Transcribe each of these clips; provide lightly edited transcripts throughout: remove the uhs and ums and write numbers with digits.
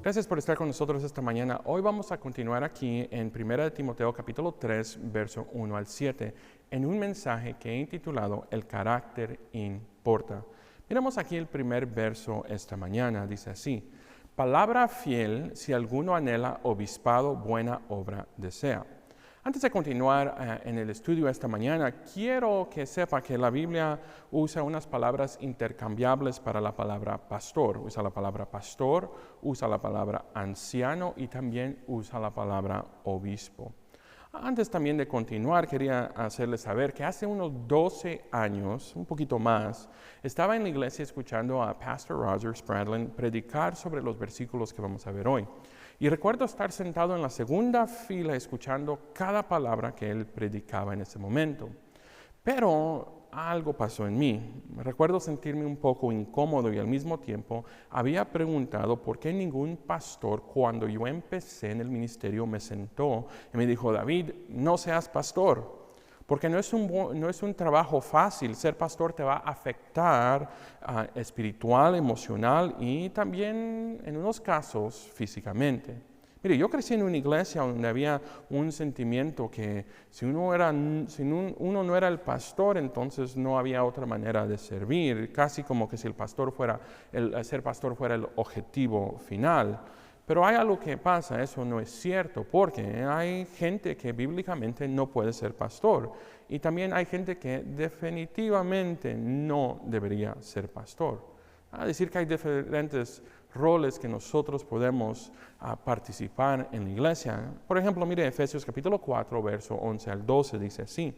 Gracias por estar con nosotros esta mañana. Hoy vamos a continuar aquí en 1 de Timoteo capítulo 3, verso 1 al 7, en un mensaje que he intitulado El carácter importa. Miramos aquí el primer verso esta mañana, dice así: palabra fiel, si alguno anhela obispado, buena obra desea. Antes de continuar en el estudio esta mañana, quiero que sepa que la Biblia usa unas palabras intercambiables para la palabra pastor. Usa la palabra pastor, usa la palabra anciano y también usa la palabra obispo. Antes también de continuar, quería hacerles saber que hace unos 12 años, un poquito más, estaba en la iglesia escuchando a Pastor Roger Spradlin predicar sobre los versículos que vamos a ver hoy. Y recuerdo estar sentado en la segunda fila escuchando cada palabra que él predicaba en ese momento. Pero algo pasó en mí. Recuerdo sentirme un poco incómodo y al mismo tiempo había preguntado por qué ningún pastor, cuando yo empecé en el ministerio, me sentó y me dijo: David, no seas pastor. Porque no es un trabajo fácil. Ser pastor te va a afectar espiritual, emocional y también, en unos casos, físicamente. Mire, yo crecí en una iglesia donde había un sentimiento que si uno no era el pastor, entonces no había otra manera de servir. Casi como que si ser pastor fuera el objetivo final. Pero hay algo que pasa, eso no es cierto, porque hay gente que bíblicamente no puede ser pastor. Y también hay gente que definitivamente no debería ser pastor. A decir que hay diferentes roles que nosotros podemos participar en la iglesia. Por ejemplo, mire Efesios capítulo 4, verso 11 al 12, dice así: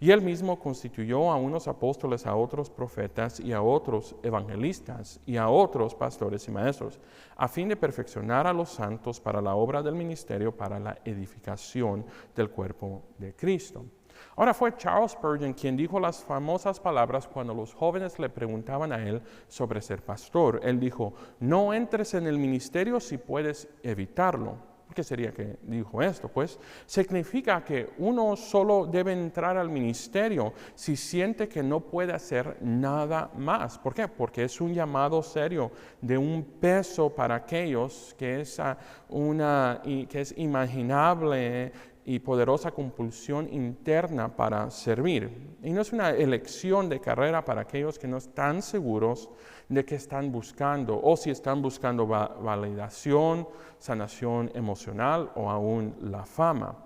y él mismo constituyó a unos apóstoles, a otros profetas y a otros evangelistas y a otros pastores y maestros, a fin de perfeccionar a los santos para la obra del ministerio, para la edificación del cuerpo de Cristo. Ahora, fue Charles Spurgeon quien dijo las famosas palabras cuando los jóvenes le preguntaban a él sobre ser pastor. Él dijo: no entres en el ministerio si puedes evitarlo. ¿Qué sería que dijo esto? Pues significa que uno solo debe entrar al ministerio si siente que no puede hacer nada más. ¿Por qué? Porque es un llamado serio, de un peso para aquellos que es imaginable y poderosa compulsión interna para servir. Y no es una elección de carrera para aquellos que no están seguros de qué están buscando, o si están buscando validación, sanación emocional o aún la fama.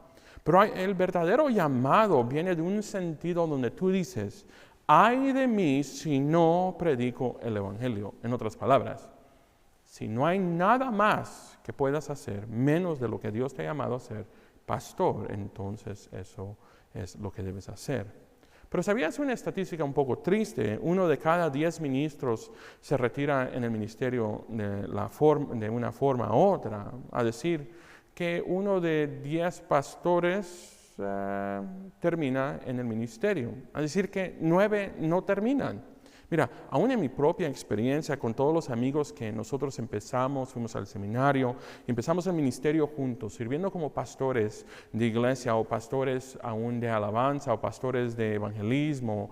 Pero el verdadero llamado viene de un sentido donde tú dices: ay de mí si no predico el evangelio. En otras palabras, si no hay nada más que puedas hacer menos de lo que Dios te ha llamado a hacer, pastor, entonces eso es lo que debes hacer. Pero ¿sabías una estadística un poco triste? 1 de cada 10 ministros se retira en el ministerio de una forma u otra. A decir que 1 de 10 pastores termina en el ministerio. A decir que 9 no terminan. Mira, aún en mi propia experiencia con todos los amigos que nosotros fuimos al seminario, empezamos el ministerio juntos, sirviendo como pastores de iglesia o pastores aún de alabanza o pastores de evangelismo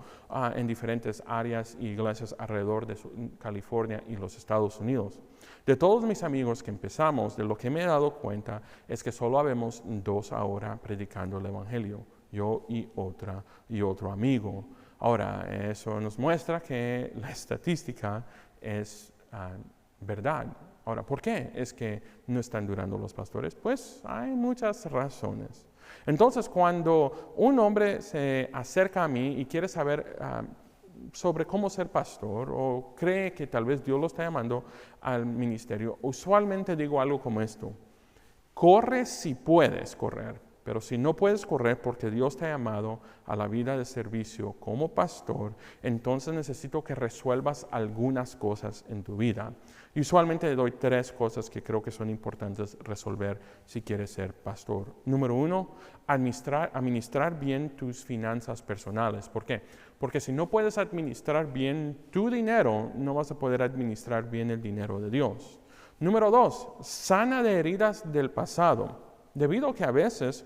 en diferentes áreas y iglesias alrededor de California y los Estados Unidos. De todos mis amigos que empezamos, de lo que me he dado cuenta es que solo habemos 2 ahora predicando el evangelio, yo y otro amigo. Ahora, eso nos muestra que la estadística es verdad. Ahora, ¿por qué es que no están durando los pastores? Pues hay muchas razones. Entonces, cuando un hombre se acerca a mí y quiere saber sobre cómo ser pastor, o cree que tal vez Dios lo está llamando al ministerio, usualmente digo algo como esto: corre si puedes correr. Pero si no puedes correr porque Dios te ha llamado a la vida de servicio como pastor, entonces necesito que resuelvas algunas cosas en tu vida. Y usualmente doy 3 cosas que creo que son importantes resolver si quieres ser pastor. Número 1, administrar bien tus finanzas personales. ¿Por qué? Porque si no puedes administrar bien tu dinero, no vas a poder administrar bien el dinero de Dios. Número 2, sana de heridas del pasado. Debido a que a veces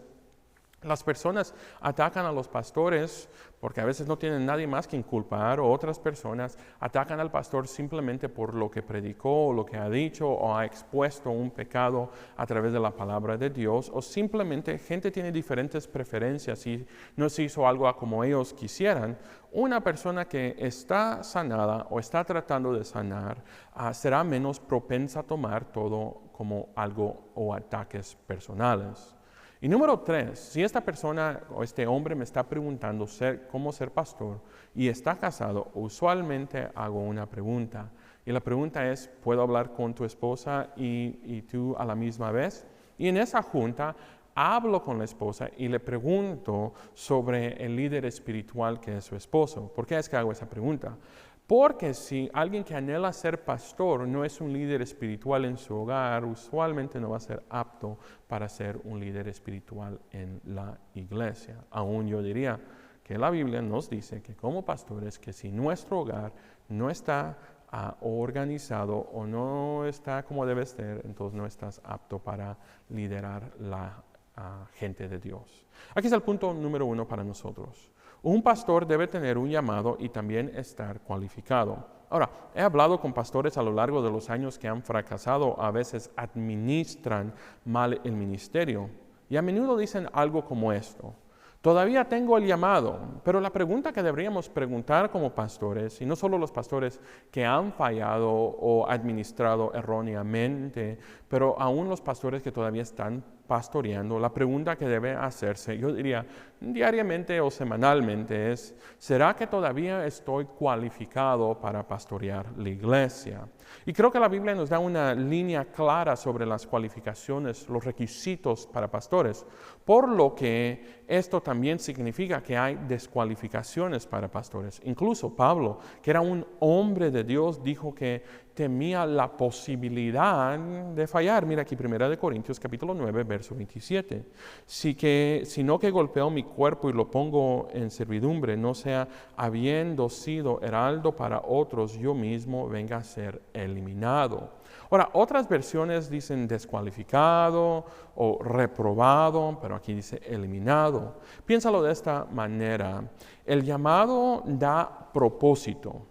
Las personas atacan a los pastores porque a veces no tienen nadie más que inculpar, o otras personas atacan al pastor simplemente por lo que predicó, o lo que ha dicho, o ha expuesto un pecado a través de la palabra de Dios, o simplemente gente tiene diferentes preferencias y no se hizo algo como ellos quisieran. Una persona que está sanada o está tratando de sanar será menos propensa a tomar todo como algo o ataques personales. Y número 3, si esta persona o este hombre me está preguntando cómo ser pastor y está casado, usualmente hago una pregunta. Y la pregunta es, ¿puedo hablar con tu esposa y tú a la misma vez? Y en esa junta hablo con la esposa y le pregunto sobre el líder espiritual que es su esposo. ¿Por qué es que hago esa pregunta? Porque si alguien que anhela ser pastor no es un líder espiritual en su hogar, usualmente no va a ser apto para ser un líder espiritual en la iglesia. Aún yo diría que la Biblia nos dice que como pastores, que si nuestro hogar no está organizado o no está como debe ser, entonces no estás apto para liderar la gente de Dios. Aquí es el punto número 1 para nosotros. Un pastor debe tener un llamado y también estar cualificado. Ahora, he hablado con pastores a lo largo de los años que han fracasado, a veces administran mal el ministerio y a menudo dicen algo como esto: todavía tengo el llamado, pero la pregunta que deberíamos preguntar como pastores, y no solo los pastores que han fallado o administrado erróneamente, pero aún los pastores que todavía están pastoreando, la pregunta que debe hacerse, yo diría diariamente o semanalmente, es: ¿será que todavía estoy cualificado para pastorear la iglesia? Y creo que la Biblia nos da una línea clara sobre las cualificaciones, los requisitos para pastores, por lo que esto también significa que hay descualificaciones para pastores. Incluso Pablo, que era un hombre de Dios, dijo que temía la posibilidad de fallar. Mira aquí 1 Corintios capítulo 9, verso 27. Sino que golpeo mi cuerpo y lo pongo en servidumbre, no sea, habiendo sido heraldo para otros, yo mismo venga a ser eliminado. Ahora, otras versiones dicen descualificado o reprobado, pero aquí dice eliminado. Piénsalo de esta manera: el llamado da propósito,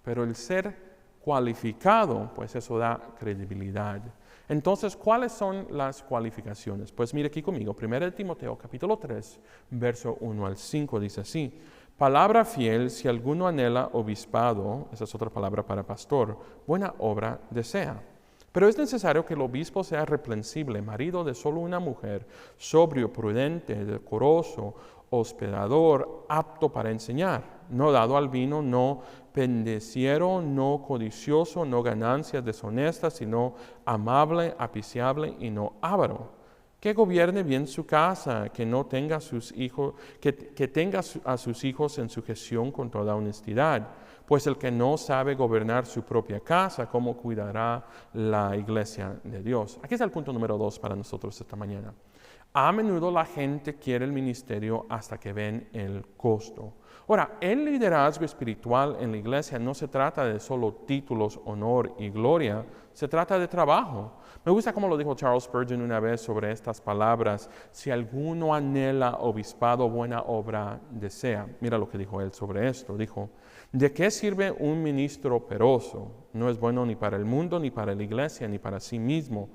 pero el ser cualificado, pues eso da credibilidad. Entonces, ¿cuáles son las cualificaciones? Pues mire aquí conmigo, 1 Timoteo capítulo 3, verso 1 al 5, dice así: palabra fiel, si alguno anhela obispado, esa es otra palabra para pastor, buena obra desea. Pero es necesario que el obispo sea reprensible, marido de solo una mujer, sobrio, prudente, decoroso, hospedador, apto para enseñar, no dado al vino, no pendenciero, no codicioso, no ganancias deshonestas, sino amable, apreciable y no avaro. Que gobierne bien su casa, que no tenga a sus hijos, que tenga a sus hijos en sujeción con toda honestidad. Pues el que no sabe gobernar su propia casa, ¿cómo cuidará la iglesia de Dios? Aquí está el punto número 2 para nosotros esta mañana. A menudo la gente quiere el ministerio hasta que ven el costo. Ahora, el liderazgo espiritual en la iglesia no se trata de solo títulos, honor y gloria, se trata de trabajo. Me gusta cómo lo dijo Charles Spurgeon una vez sobre estas palabras: si alguno anhela obispado, buena obra desea. Mira lo que dijo él sobre esto. Dijo: ¿de qué sirve un ministro operoso? No es bueno ni para el mundo, ni para la iglesia, ni para sí mismo.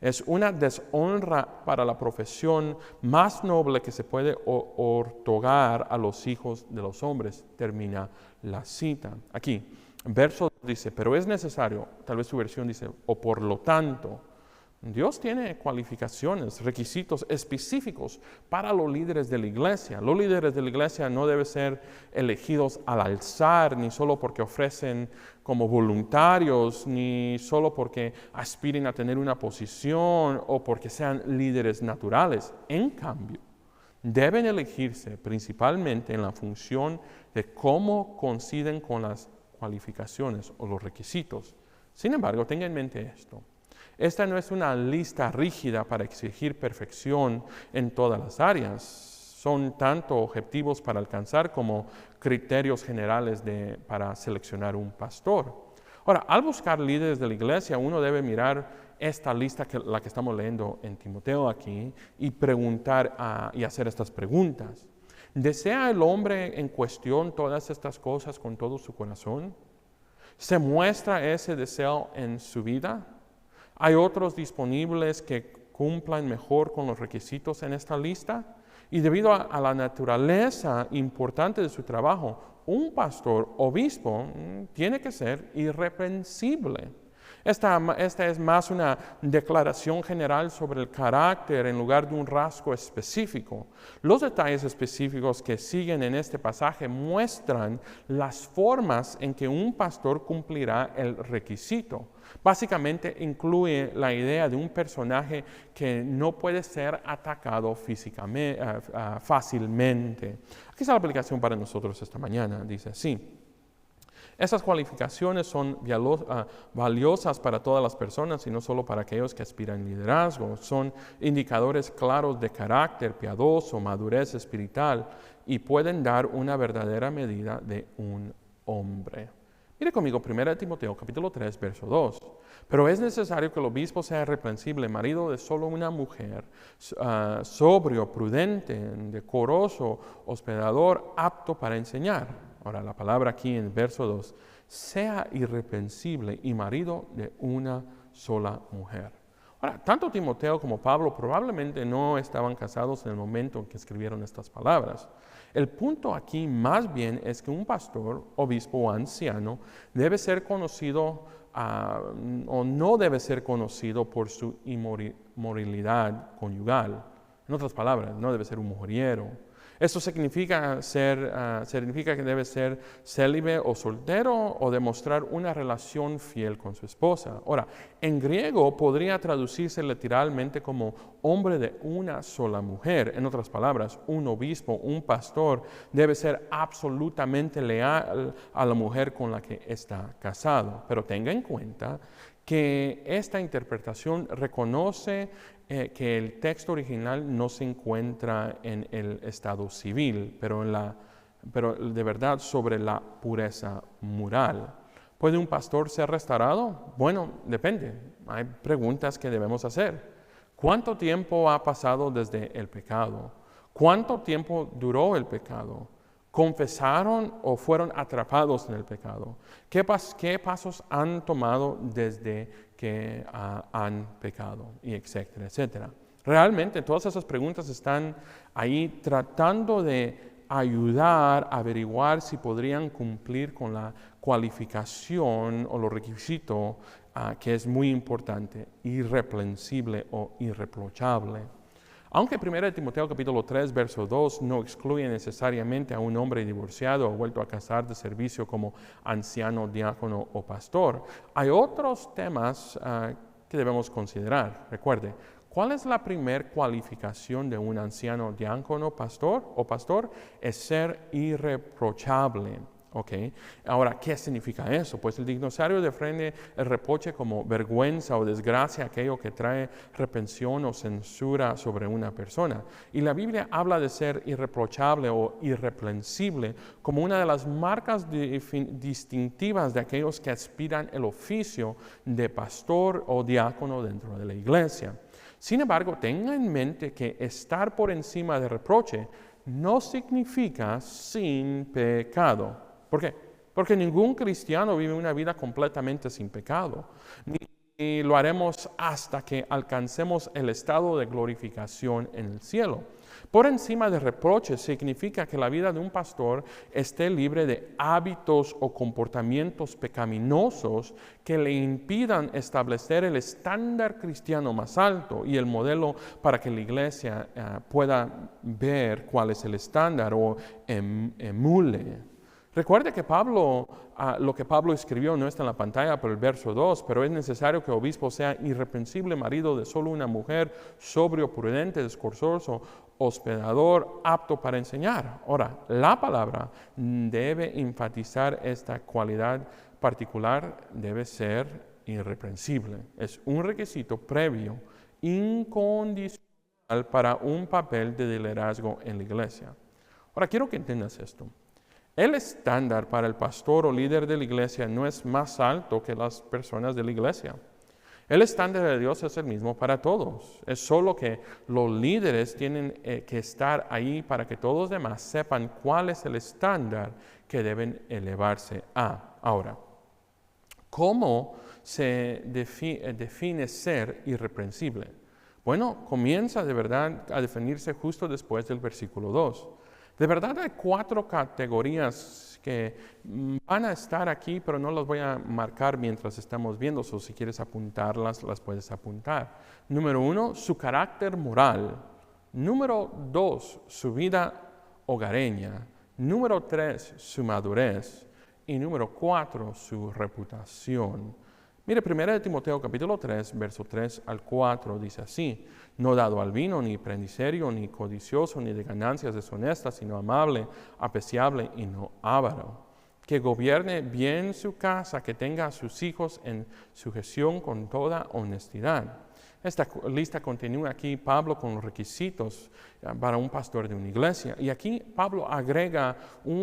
Es una deshonra para la profesión más noble que se puede otorgar a los hijos de los hombres. Termina la cita. Aquí, verso dice, pero es necesario, tal vez su versión dice, o por lo tanto. Dios tiene cualificaciones, requisitos específicos para los líderes de la iglesia. Los líderes de la iglesia no deben ser elegidos al alzar, ni solo porque ofrecen como voluntarios, ni solo porque aspiren a tener una posición o porque sean líderes naturales. En cambio, deben elegirse principalmente en la función de cómo coinciden con las cualificaciones o los requisitos. Sin embargo, tenga en mente esto. Esta no es una lista rígida para exigir perfección en todas las áreas. Son tanto objetivos para alcanzar como criterios generales para seleccionar un pastor. Ahora, al buscar líderes de la iglesia, uno debe mirar esta lista, la que estamos leyendo en Timoteo aquí, y preguntar y hacer estas preguntas. ¿Desea el hombre en cuestión todas estas cosas con todo su corazón? ¿Se muestra ese deseo en su vida? ¿Hay otros disponibles que cumplan mejor con los requisitos en esta lista? Y debido a la naturaleza importante de su trabajo, un pastor, obispo, tiene que ser irreprensible. Esta es más una declaración general sobre el carácter en lugar de un rasgo específico. Los detalles específicos que siguen en este pasaje muestran las formas en que un pastor cumplirá el requisito. Básicamente incluye la idea de un personaje que no puede ser atacado fácilmente. Aquí está la aplicación para nosotros esta mañana. Dice así: estas cualificaciones son valiosas para todas las personas y no solo para aquellos que aspiran al liderazgo. Son indicadores claros de carácter piadoso, madurez espiritual y pueden dar una verdadera medida de un hombre. Mire conmigo 1 Timoteo capítulo 3, verso 2. Pero es necesario que el obispo sea irreprensible, marido de solo una mujer, sobrio, prudente, decoroso, hospedador, apto para enseñar. Ahora, la palabra aquí en verso 2, sea irreprensible y marido de una sola mujer. Ahora, tanto Timoteo como Pablo probablemente no estaban casados en el momento en que escribieron estas palabras. El punto aquí más bien es que un pastor, obispo o anciano debe ser conocido o no debe ser conocido por su inmoralidad conyugal. En otras palabras, no debe ser un mujeriego. Esto significa que debe ser célibe o soltero o demostrar una relación fiel con su esposa. Ahora, en griego podría traducirse literalmente como hombre de una sola mujer. En otras palabras, un obispo, un pastor, debe ser absolutamente leal a la mujer con la que está casado. Pero tenga en cuenta que esta interpretación reconoce que el texto original no se encuentra en el estado civil, pero de verdad sobre la pureza moral. ¿Puede un pastor ser restaurado? Bueno, depende. Hay preguntas que debemos hacer. ¿Cuánto tiempo ha pasado desde el pecado? ¿Cuánto tiempo duró el pecado? ¿Confesaron o fueron atrapados en el pecado? ¿Qué pasos han tomado desde que han pecado? Y etcétera, etcétera. Realmente todas esas preguntas están ahí tratando de ayudar a averiguar si podrían cumplir con la cualificación o los requisitos que es muy importante: irreprensible o irreprochable. Aunque 1 Timoteo capítulo 3, verso 2 no excluye necesariamente a un hombre divorciado o vuelto a casar de servicio como anciano, diácono o pastor, hay otros temas que debemos considerar. Recuerde, ¿cuál es la primera cualificación de un anciano, diácono, pastor o pastor? Es ser irreprochable. Okay. Ahora, ¿qué significa eso? Pues el diccionario define el reproche como vergüenza o desgracia, aquello que trae reprensión o censura sobre una persona. Y la Biblia habla de ser irreprochable o irreprensible como una de las marcas distintivas de aquellos que aspiran el oficio de pastor o diácono dentro de la iglesia. Sin embargo, tenga en mente que estar por encima de reproche no significa sin pecado. ¿Por qué? Porque ningún cristiano vive una vida completamente sin pecado. Ni lo haremos hasta que alcancemos el estado de glorificación en el cielo. Por encima de reproches significa que la vida de un pastor esté libre de hábitos o comportamientos pecaminosos que le impidan establecer el estándar cristiano más alto y el modelo para que la iglesia pueda ver cuál es el estándar o emule. Recuerde que lo que Pablo escribió no está en la pantalla por el verso 2, pero es necesario que el obispo sea irreprensible, marido de solo una mujer, sobrio, prudente, discursoso, hospedador, apto para enseñar. Ahora, la palabra debe enfatizar esta cualidad particular, debe ser irreprensible. Es un requisito previo, incondicional para un papel de liderazgo en la iglesia. Ahora, quiero que entiendas esto. El estándar para el pastor o líder de la iglesia no es más alto que las personas de la iglesia. El estándar de Dios es el mismo para todos. Es solo que los líderes tienen que estar ahí para que todos los demás sepan cuál es el estándar que deben elevarse a. Ahora, ¿cómo se define ser irreprensible? Bueno, comienza de verdad a definirse justo después del versículo 2. De verdad hay 4 categorías que van a estar aquí, pero no las voy a marcar mientras estamos viendo. O si quieres apuntarlas, las puedes apuntar. Número 1, su carácter moral. Número 2, su vida hogareña. Número 3, su madurez. Y número 4, su reputación. Mire, 1 Timoteo capítulo 3, verso 3 al 4 dice así: no dado al vino, ni pendicerio, ni codicioso, ni de ganancias deshonestas, sino amable, apreciable y no avaro. Que gobierne bien su casa, que tenga a sus hijos en sujeción con toda honestidad. Esta lista continúa aquí Pablo con los requisitos para un pastor de una iglesia. Y aquí Pablo agrega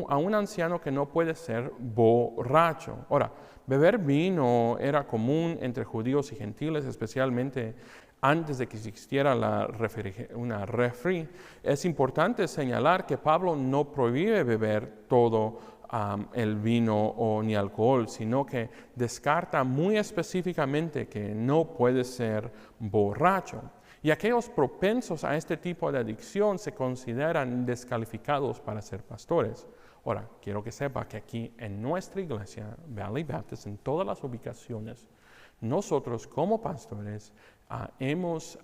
a un anciano que no puede ser borracho. Ahora, beber vino era común entre judíos y gentiles, especialmente antes de que existiera una refri. Es importante señalar que Pablo no prohíbe beber todo el vino ni alcohol, sino que descarta muy específicamente que no puede ser borracho. Y aquellos propensos a este tipo de adicción se consideran descalificados para ser pastores. Ahora, quiero que sepa que aquí en nuestra iglesia, Valley Baptist, en todas las ubicaciones, nosotros como pastores hemos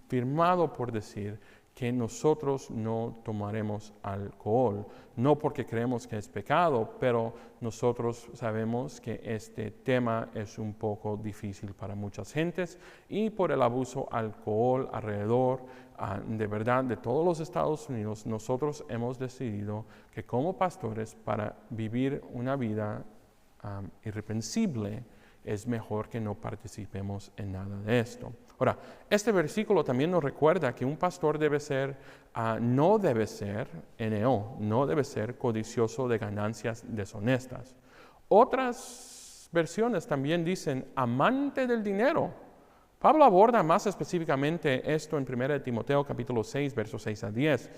firmado por decir que nosotros no tomaremos alcohol, no porque creemos que es pecado, pero nosotros sabemos que este tema es un poco difícil para muchas gentes y por el abuso alcohol alrededor de verdad de todos los Estados Unidos, nosotros hemos decidido que como pastores para vivir una vida irreprensible es mejor que no participemos en nada de esto. Ahora, este versículo también nos recuerda que un pastor debe ser, no debe ser codicioso de ganancias deshonestas. Otras versiones también dicen amante del dinero. Pablo aborda más específicamente esto en 1 Timoteo capítulo 6, versos 6 a 10.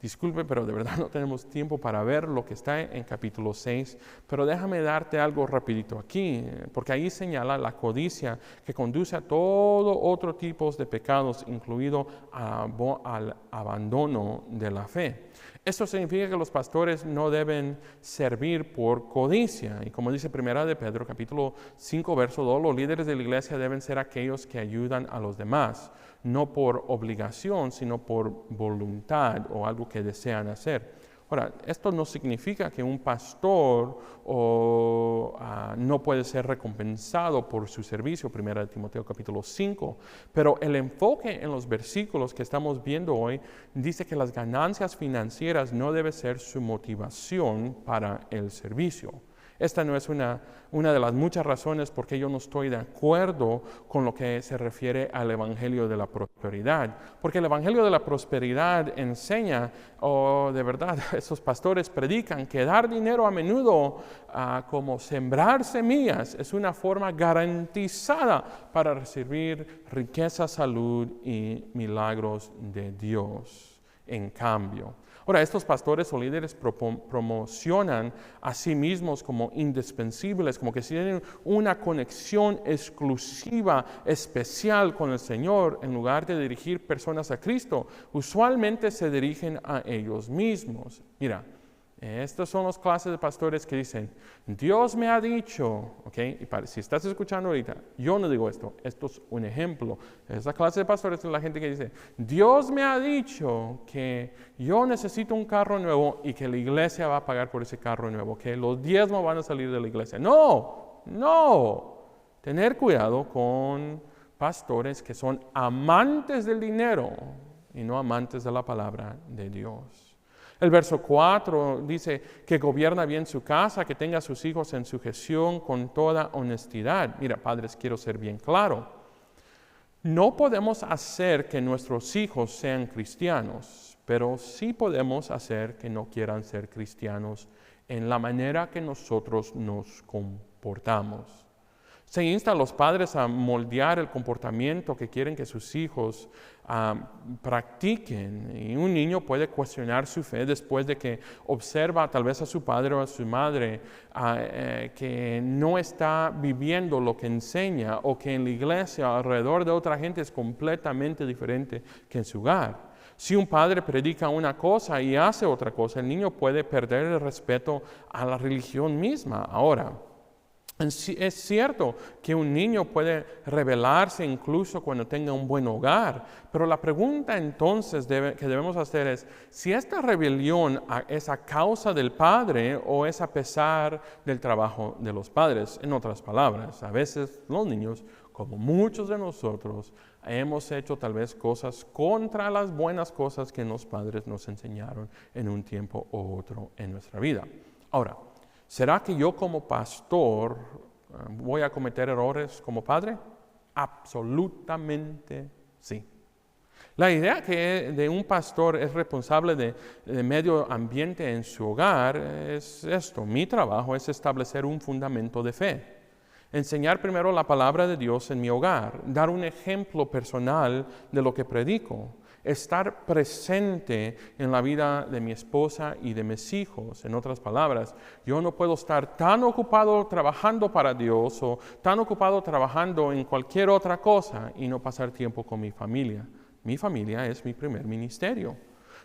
Disculpe, pero de verdad no tenemos tiempo para ver lo que está en capítulo 6, pero déjame darte algo rapidito aquí, porque ahí señala la codicia que conduce a todo otro tipo de pecados, incluido al abandono de la fe. Esto significa que los pastores no deben servir por codicia. Y como dice 1 de Pedro, capítulo 5, verso 2, los líderes de la iglesia deben ser aquellos que ayudan a los demás, no por obligación, sino por voluntad o algo que desean hacer. Ahora, esto no significa que un pastor no puede ser recompensado por su servicio, 1 Timoteo capítulo 5, pero el enfoque en los versículos que estamos viendo hoy dice que las ganancias financieras no debe ser su motivación para el servicio. Esta no es una de las muchas razones por qué yo no estoy de acuerdo con lo que se refiere al Evangelio de la Prosperidad. Porque el Evangelio de la Prosperidad enseña, de verdad, esos pastores predican que dar dinero a menudo, como sembrar semillas, es una forma garantizada para recibir riqueza, salud y milagros de Dios. En cambio, ahora, estos pastores o líderes promocionan a sí mismos como indispensables, como que tienen una conexión exclusiva, especial con el Señor, en lugar de dirigir personas a Cristo. Usualmente se dirigen a ellos mismos. Mira, estas son las clases de pastores que dicen, Dios me ha dicho, ¿ok? Y si estás escuchando ahorita, yo no digo esto es un ejemplo. Esa clase de pastores es la gente que dice, Dios me ha dicho que yo necesito un carro nuevo y que la iglesia va a pagar por ese carro nuevo, que los diezmos van a salir de la iglesia. No. Tener cuidado con pastores que son amantes del dinero y no amantes de la palabra de Dios. El verso 4 dice que gobierna bien su casa, que tenga a sus hijos en sujeción con toda honestidad. Mira, padres, quiero ser bien claro. No podemos hacer que nuestros hijos sean cristianos, pero sí podemos hacer que no quieran ser cristianos en la manera que nosotros nos comportamos. Se insta a los padres a moldear el comportamiento que quieren que sus hijos practiquen. Y un niño puede cuestionar su fe después de que observa tal vez a su padre o a su madre que no está viviendo lo que enseña, o que en la iglesia alrededor de otra gente es completamente diferente que en su hogar. Si un padre predica una cosa y hace otra cosa, el niño puede perder el respeto a la religión misma. Ahora, es cierto que un niño puede rebelarse incluso cuando tenga un buen hogar, pero la pregunta entonces que debemos hacer es si esta rebelión es a causa del padre o es a pesar del trabajo de los padres. En otras palabras, a veces los niños, como muchos de nosotros, hemos hecho tal vez cosas contra las buenas cosas que los padres nos enseñaron en un tiempo u otro en nuestra vida. Ahora, ¿será que yo como pastor voy a cometer errores como padre? Absolutamente sí. La idea que de un pastor es responsable de medio ambiente en su hogar es esto. Mi trabajo es establecer un fundamento de fe. Enseñar primero la palabra de Dios en mi hogar, dar un ejemplo personal de lo que predico, estar presente en la vida de mi esposa y de mis hijos. En otras palabras, yo no puedo estar tan ocupado trabajando para Dios o tan ocupado trabajando en cualquier otra cosa y no pasar tiempo con mi familia. Mi familia es mi primer ministerio.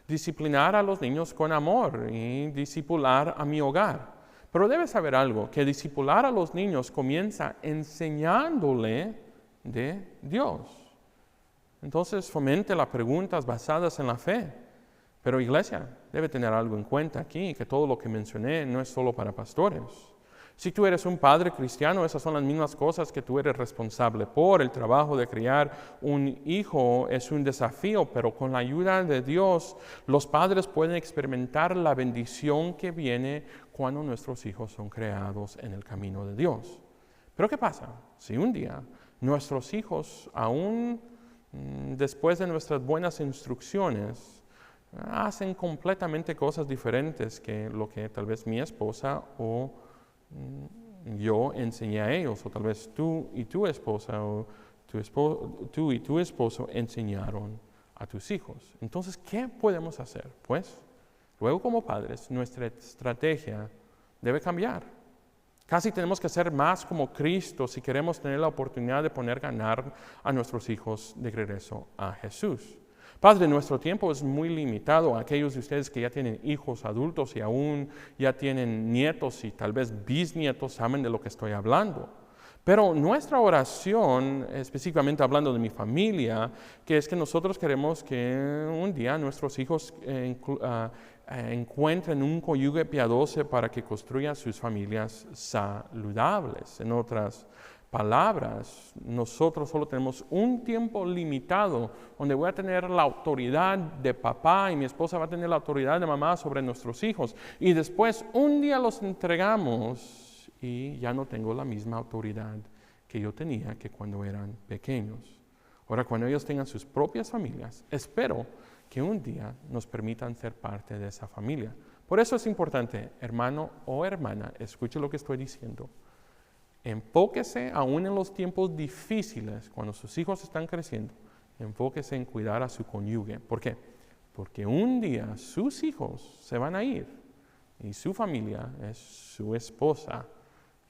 Disciplinar a los niños con amor y discipular a mi hogar. Pero debes saber algo, que discipular a los niños comienza enseñándole de Dios. Entonces fomente las preguntas basadas en la fe. Pero iglesia, debe tener algo en cuenta aquí, que todo lo que mencioné no es solo para pastores. Si tú eres un padre cristiano, esas son las mismas cosas que tú eres responsable por. El trabajo de criar un hijo es un desafío, pero con la ayuda de Dios, los padres pueden experimentar la bendición que viene cuando nuestros hijos son creados en el camino de Dios. Pero ¿qué pasa si un día nuestros hijos, aún después de nuestras buenas instrucciones, hacen completamente cosas diferentes que lo que tal vez mi esposa o yo enseñé a ellos, o tal vez tú y tu esposa o tú y tu esposo enseñaron a tus hijos? Entonces, ¿qué podemos hacer? Pues, luego como padres, nuestra estrategia debe cambiar. Casi tenemos que ser más como Cristo si queremos tener la oportunidad de ganar a nuestros hijos de regreso a Jesús. Padre, nuestro tiempo es muy limitado. Aquellos de ustedes que ya tienen hijos adultos y aún ya tienen nietos y tal vez bisnietos saben de lo que estoy hablando. Pero nuestra oración, específicamente hablando de mi familia, que es que nosotros queremos que un día nuestros hijos encuentren un cónyuge piadoso para que construyan sus familias saludables. En otras palabras, nosotros solo tenemos un tiempo limitado donde voy a tener la autoridad de papá y mi esposa va a tener la autoridad de mamá sobre nuestros hijos. Y después un día los entregamos y ya no tengo la misma autoridad que yo tenía que cuando eran pequeños. Ahora, cuando ellos tengan sus propias familias, espero que un día nos permitan ser parte de esa familia. Por eso es importante, hermano o hermana, escuche lo que estoy diciendo. Enfóquese aún en los tiempos difíciles, cuando sus hijos están creciendo, enfóquese en cuidar a su cónyuge. ¿Por qué? Porque un día sus hijos se van a ir y su familia es su esposa.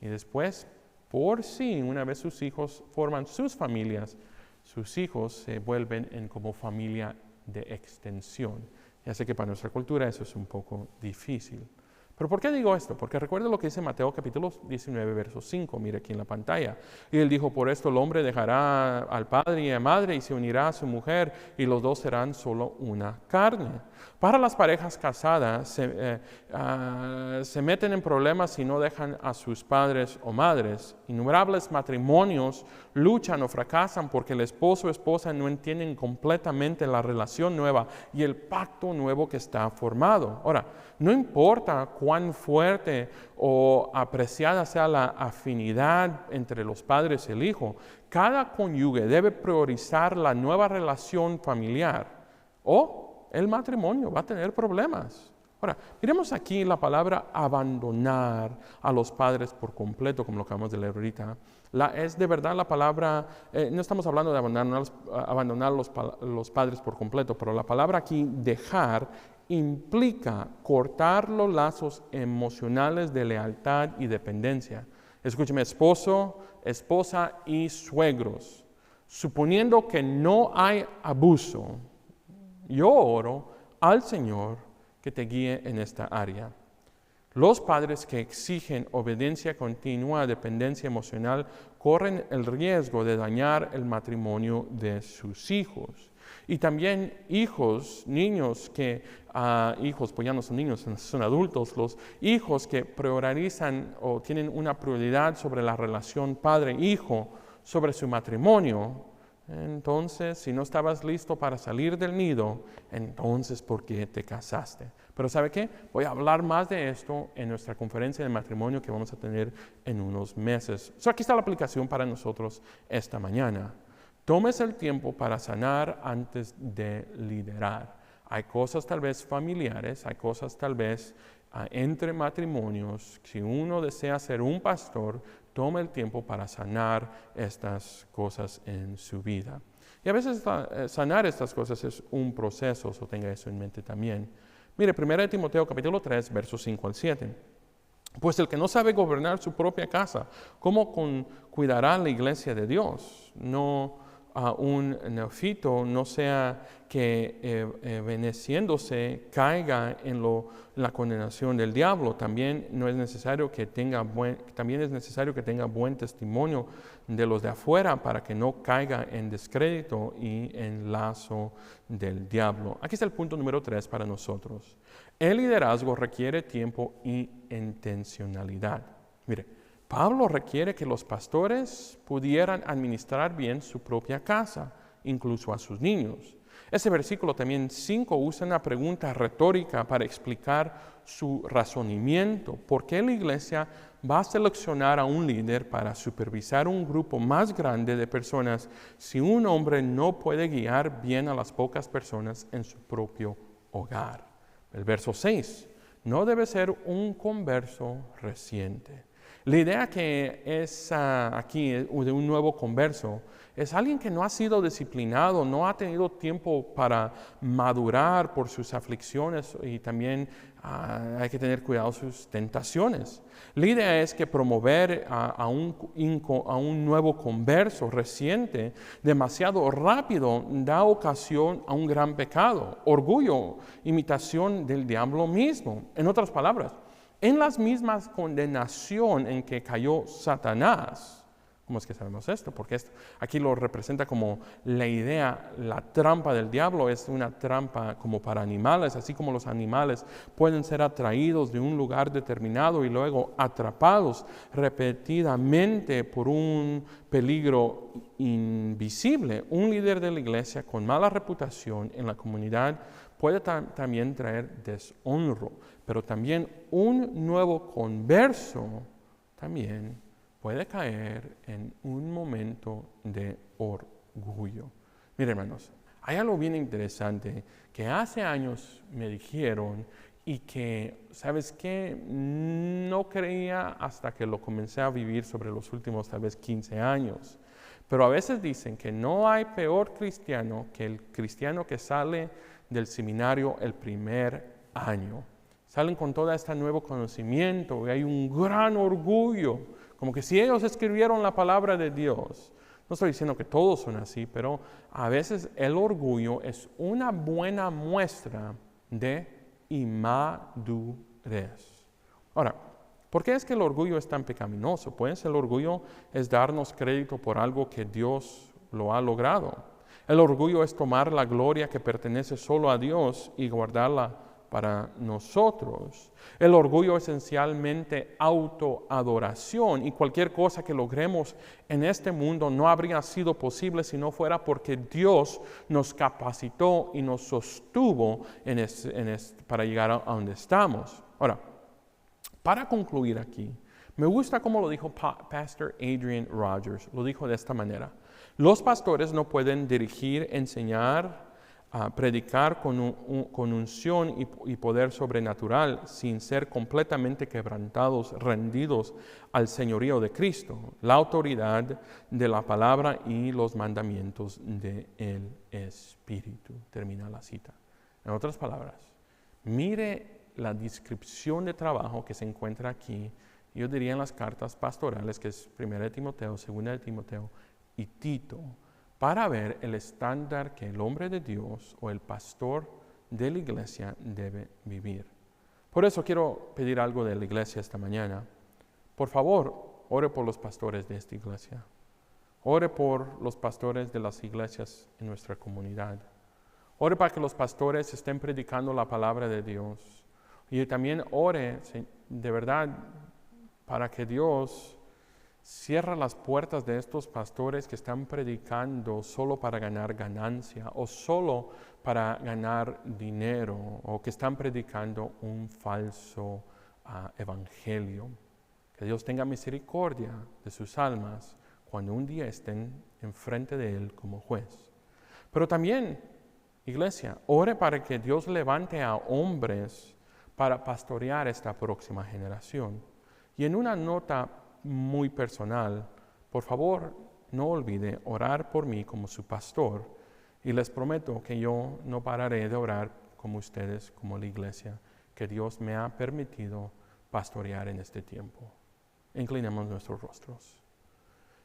Y después, por sí, una vez sus hijos forman sus familias, sus hijos se vuelven en como familia de extensión. Ya sé que para nuestra cultura eso es un poco difícil. ¿Pero por qué digo esto? Porque recuerda lo que dice Mateo capítulo 19, verso 5, mire aquí en la pantalla. Y él dijo, por esto el hombre dejará al padre y a la madre y se unirá a su mujer y los dos serán solo una carne. Para las parejas casadas se meten en problemas si no dejan a sus padres o madres. Innumerables matrimonios luchan o fracasan porque el esposo o esposa no entienden completamente la relación nueva y el pacto nuevo que está formado. Ahora, no importa cuán fuerte o apreciada sea la afinidad entre los padres y el hijo, cada cónyuge debe priorizar la nueva relación familiar o el matrimonio va a tener problemas. Ahora, miremos aquí la palabra abandonar a los padres por completo, como lo acabamos de leer ahorita. Es de verdad la palabra, no estamos hablando de abandonar los padres por completo, pero la palabra aquí, dejar, implica cortar los lazos emocionales de lealtad y dependencia. Escúcheme, esposo, esposa y suegros. Suponiendo que no hay abuso, yo oro al Señor que te guíe en esta área. Los padres que exigen obediencia continua a dependencia emocional corren el riesgo de dañar el matrimonio de sus hijos. Y también niños hijos, pues ya no son niños, son adultos, los hijos que priorizan o tienen una prioridad sobre la relación padre-hijo, sobre su matrimonio. Entonces, si no estabas listo para salir del nido, entonces, ¿por qué te casaste? Pero ¿sabe qué? Voy a hablar más de esto en nuestra conferencia de matrimonio que vamos a tener en unos meses. Aquí está la aplicación para nosotros esta mañana. Tómese el tiempo para sanar antes de liderar. Hay cosas tal vez familiares, hay cosas tal vez entre matrimonios. Si uno desea ser un pastor, tome el tiempo para sanar estas cosas en su vida. Y a veces sanar estas cosas es un proceso, so tenga eso en mente también. Mire, 1 Timoteo capítulo 3, versos 5 al 7. Pues el que no sabe gobernar su propia casa, ¿cómo cuidará la iglesia de Dios? No un neófito, no sea que envaneciéndose caiga en la condenación del diablo. También es necesario que tenga buen testimonio de los de afuera para que no caiga en descrédito y en lazo del diablo. Aquí está el punto número 3 para nosotros. El liderazgo requiere tiempo y intencionalidad. Mire, Pablo requiere que los pastores pudieran administrar bien su propia casa, incluso a sus niños. Ese versículo también 5 usa una pregunta retórica para explicar su razonamiento. ¿Por qué la iglesia va a seleccionar a un líder para supervisar un grupo más grande de personas si un hombre no puede guiar bien a las pocas personas en su propio hogar? El verso 6, no debe ser un converso reciente. La idea que es aquí de un nuevo converso es alguien que no ha sido disciplinado, no ha tenido tiempo para madurar por sus aflicciones y también hay que tener cuidado de sus tentaciones. La idea es que promover a un nuevo converso reciente demasiado rápido da ocasión a un gran pecado, orgullo, imitación del diablo mismo. En otras palabras, en las mismas condenación en que cayó Satanás. ¿Cómo es que sabemos esto? Porque aquí lo representa como la idea, la trampa del diablo es una trampa como para animales, así como los animales pueden ser atraídos de un lugar determinado y luego atrapados repetidamente por un peligro invisible. Un líder de la iglesia con mala reputación en la comunidad puede también traer deshonro, pero también un nuevo converso también puede caer en un momento de orgullo. Miren, hermanos, hay algo bien interesante que hace años me dijeron y que, ¿sabes qué? No creía hasta que lo comencé a vivir sobre los últimos tal vez 15 años. Pero a veces dicen que no hay peor cristiano que el cristiano que sale del seminario el primer año. Salen con todo este nuevo conocimiento y hay un gran orgullo, como que si ellos escribieron la palabra de Dios. No estoy diciendo que todos son así, pero a veces el orgullo es una buena muestra de inmadurez. Ahora, ¿por qué es que el orgullo es tan pecaminoso? Pues el orgullo es darnos crédito por algo que Dios lo ha logrado. El orgullo es tomar la gloria que pertenece solo a Dios y guardarla para nosotros. El orgullo es esencialmente autoadoración y cualquier cosa que logremos en este mundo no habría sido posible si no fuera porque Dios nos capacitó y nos sostuvo para llegar a donde estamos. Ahora, para concluir aquí, me gusta cómo lo dijo Pastor Adrian Rogers. Lo dijo de esta manera. Los pastores no pueden dirigir, enseñar predicar con unción y poder sobrenatural sin ser completamente quebrantados, rendidos al señorío de Cristo, la autoridad de la palabra y los mandamientos del Espíritu. Termina la cita. En otras palabras, mire la descripción de trabajo que se encuentra aquí, yo diría en las cartas pastorales, que es 1 de Timoteo, 2 de Timoteo y Tito, para ver el estándar que el hombre de Dios o el pastor de la iglesia debe vivir. Por eso quiero pedir algo de la iglesia esta mañana. Por favor, ore por los pastores de esta iglesia. Ore por los pastores de las iglesias en nuestra comunidad. Ore para que los pastores estén predicando la palabra de Dios. Y también ore, de verdad, para que Dios cierra las puertas de estos pastores que están predicando solo para ganar ganancia o solo para ganar dinero o que están predicando un falso evangelio. Que Dios tenga misericordia de sus almas cuando un día estén enfrente de Él como juez. Pero también, iglesia, ore para que Dios levante a hombres para pastorear esta próxima generación. Y en una nota muy personal, por favor, no olvide orar por mí como su pastor y les prometo que yo no pararé de orar como ustedes, como la iglesia, que Dios me ha permitido pastorear en este tiempo. Inclinemos nuestros rostros.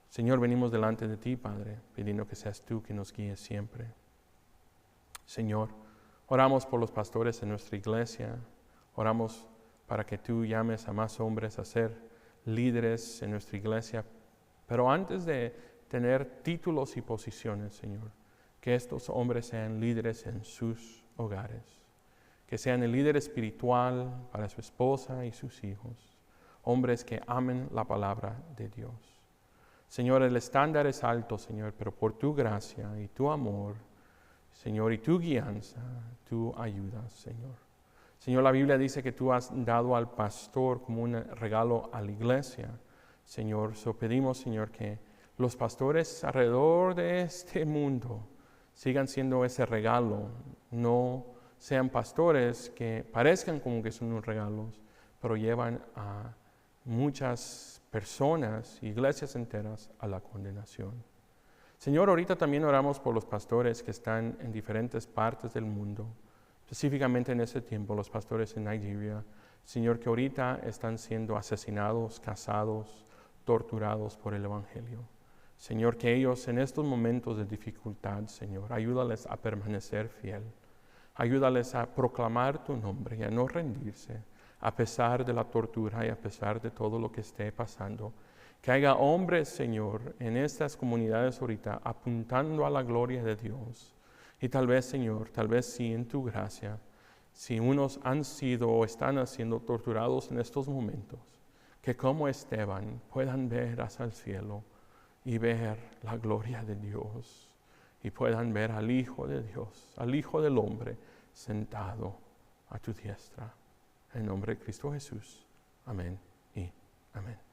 Señor, venimos delante de ti, Padre, pidiendo que seas tú que nos guíes siempre. Señor, oramos por los pastores en nuestra iglesia, oramos para que tú llames a más hombres a ser líderes en nuestra iglesia, pero antes de tener títulos y posiciones, Señor, que estos hombres sean líderes en sus hogares, que sean el líder espiritual para su esposa y sus hijos, hombres que amen la palabra de Dios. Señor, el estándar es alto, Señor, pero por tu gracia y tu amor, Señor, y tu guianza, tú ayudas, Señor. Señor, la Biblia dice que tú has dado al pastor como un regalo a la iglesia. Señor, pedimos, Señor, que los pastores alrededor de este mundo sigan siendo ese regalo. No sean pastores que parezcan como que son unos regalos, pero llevan a muchas personas, iglesias enteras, a la condenación. Señor, ahorita también oramos por los pastores que están en diferentes partes del mundo. Específicamente en ese tiempo, los pastores en Nigeria, Señor, que ahorita están siendo asesinados, cazados, torturados por el Evangelio. Señor, que ellos en estos momentos de dificultad, Señor, ayúdales a permanecer fiel. Ayúdales a proclamar tu nombre y a no rendirse, a pesar de la tortura y a pesar de todo lo que esté pasando. Que haya hombres, Señor, en estas comunidades ahorita apuntando a la gloria de Dios. Y tal vez, Señor, tal vez sí en tu gracia, si unos han sido o están siendo torturados en estos momentos, que como Esteban puedan ver hacia el cielo y ver la gloria de Dios y puedan ver al Hijo de Dios, al Hijo del Hombre sentado a tu diestra. En nombre de Cristo Jesús. Amén y amén.